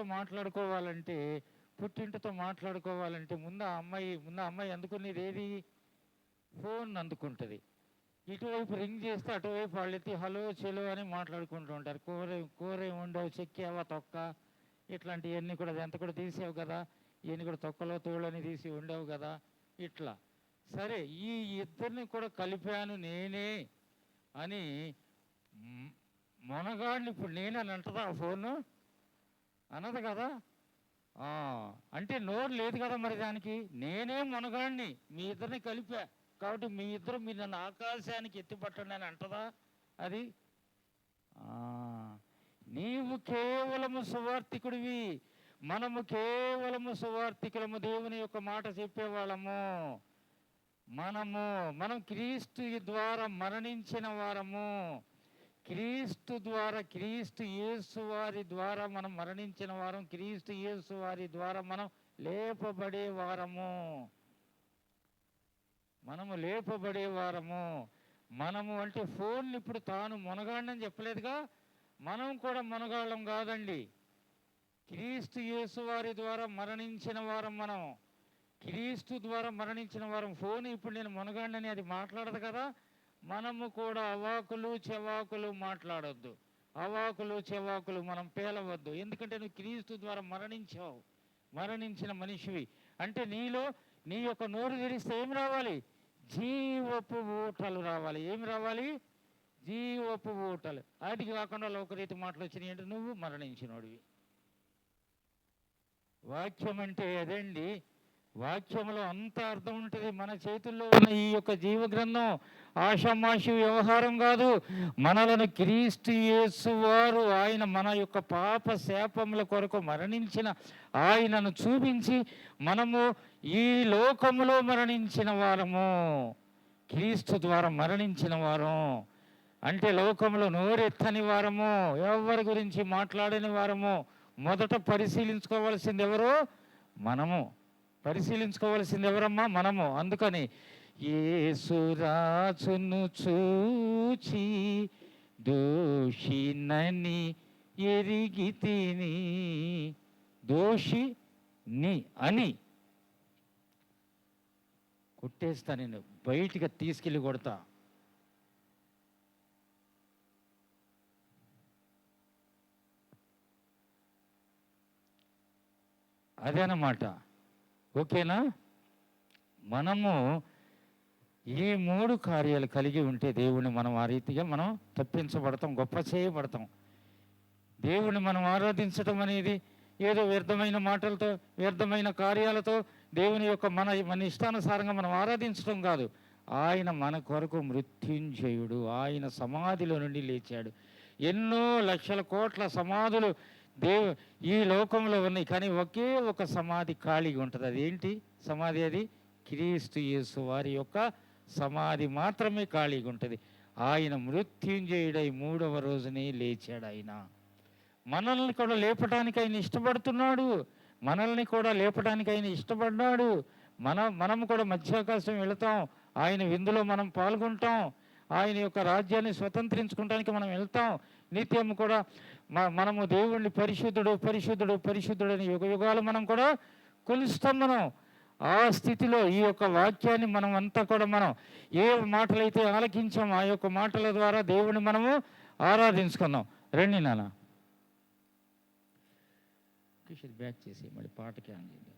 మాట్లాడుకోవాలంటే ముందు ఆ అమ్మాయి అందుకునేది ఏది? ఫోన్ అందుకుంటుంది. ఇటువైపు రింగ్ చేస్తే అటువైపు వాళ్ళెత్తి హలో చెలో అని మాట్లాడుకుంటూ ఉంటారు. కూర ఉండవు, చెక్కావా తొక్క, ఇట్లాంటివన్నీ కూడా ఎంత కూడా తీసావు కదా, ఇవన్నీ కూడా తొక్కలో తోళ్ళని తీసి ఉండవు కదా. ఇట్లా సరే, ఈ ఇద్దరిని కూడా కలిపాను నేనే అని మొనగాడిని ఇప్పుడు నేనని అంటదా ఆ ఫోను? అన్నది కదా. అంటే నోరు లేదు కదా మరి దానికి. నేనే మొనగాడిని, మీ ఇద్దరిని కలిపా కాబట్టి మీరు నన్ను ఆకాశానికి ఎత్తిపట్టండి అని అంటదా అది? నీవు కేవలము సువార్థికుడివి, మనము కేవలము సువార్థికులము, దేవుని యొక్క మాట చెప్పేవాళ్ళము. మనం క్రీస్తు ద్వారా మరణించిన వారము. క్రీస్తు యేసు వారి ద్వారా మనం మరణించిన వారం. క్రీస్తు యేసు వారి ద్వారా మనం లేపబడే వారము. మనము అంటే ఫోన్ ఇప్పుడు తాను మునగాడని చెప్పలేదుగా. మనం కూడా మునగాళ్ళం కాదండి. క్రీస్తు యేసు వారి ద్వారా మరణించిన వారం మనం. క్రీస్తు ద్వారా మరణించిన వారం. ఫోన్ ఇప్పుడు నేను మునగాడని అది మాట్లాడదు కదా. మనము కూడా అవాకులు చెవాకులు మాట్లాడొద్దు. అవాకులు చెవాకులు మనం పేలవద్దు. ఎందుకంటే నువ్వు క్రీస్తు ద్వారా మరణించిన మనిషివి. అంటే నీలో నీ యొక్క నోరు తెరిస్తే ఏం రావాలి? జీవపు ఊటలు రావాలి. ఏమి రావాలి? జీవపు ఊటలు. వాటికి కాకుండా లోకరీతి మాటలు వచ్చినాయి అంటే నువ్వు మరణించినోడివి. వాక్యం అంటే అదండి. వాక్యంలో అంత అర్థం ఉంటుంది. మన చేతుల్లో ఉన్న ఈ యొక్క జీవ గ్రంథం ఆషామాషి వ్యవహారం కాదు. మనలను క్రీస్తు యేసు వారు ఆయన మన యొక్క పాప శాపముల కొరకు మరణించిన ఆయనను చూపించి మనము ఈ లోకములో మరణించిన వారము, క్రీస్తు ద్వారా మరణించిన వారం. అంటే లోకంలో నోరెత్తని వారము, ఎవరి గురించి మాట్లాడని వారము. మొదట పరిశీలించుకోవాల్సింది ఎవరు? మనము. పరిశీలించుకోవాల్సింది ఎవరమ్మా? మనము. అందుకని యేసురాజును చూచి దోషినని ఎరిగి తిని, దోషి ని అని కొట్టేస్తా, నేను బయటికి తీసుకెళ్ళి కొడతా. అదేనమాట. ఓకేనా? మనము ఈ 3 కార్యాలు కలిగి ఉంటే దేవుణ్ణి మనం ఆ రీతిగా మనం తప్పించబడతాం, గొప్ప చేయబడతాం. దేవుణ్ణి మనం ఆరాధించటం అనేది ఏదో వ్యర్థమైన మాటలతో, వ్యర్థమైన కార్యాలతో దేవుని యొక్క మన ఇష్టానుసారంగా మనం ఆరాధించడం కాదు. ఆయన మన కొరకు మృత్యుంజయుడు. ఆయన సమాధిలో నుండి లేచాడు. ఎన్నో లక్షల కోట్ల సమాధులు ఈ లోకంలో ఉన్నాయి, కానీ ఒకే ఒక సమాధి ఖాళీగా ఉంటుంది. అదేంటి సమాధి? అది క్రీస్తు యేసు వారి యొక్క సమాధి మాత్రమే ఖాళీగా ఉంటుంది. ఆయన మృత్యుంజయుడై 3వ రోజునే లేచాడు. ఆయన మనల్ని కూడా లేపడానికి ఆయన ఇష్టపడుతున్నాడు. మనల్ని కూడా లేపడానికి ఆయన ఇష్టపడ్డాడు. మనము కూడా మధ్యాకాశం వెళతాం. ఆయన విందులో మనం పాల్గొంటాం. ఆయన యొక్క రాజ్యాన్ని స్వతంత్రించుకోవడానికి మనం వెళ్తాం. నిత్యం కూడా మనము దేవుణ్ణి పరిశుద్ధుడు పరిశుద్ధుడు పరిశుద్ధుడు అని యుగాలు మనం కూడా కొలుస్తాం. మనం ఆ స్థితిలో ఈ యొక్క వాక్యాన్ని మనం అంతా కూడా మనం ఏ మాటలైతే ఆలకించాం ఆ యొక్క మాటల ద్వారా దేవుణ్ణి మనము ఆరాధించుకున్నాం. రండి నాన్న, బ్యాక్ చేసి మళ్ళీ పాటకి ఆన్ చేయండి.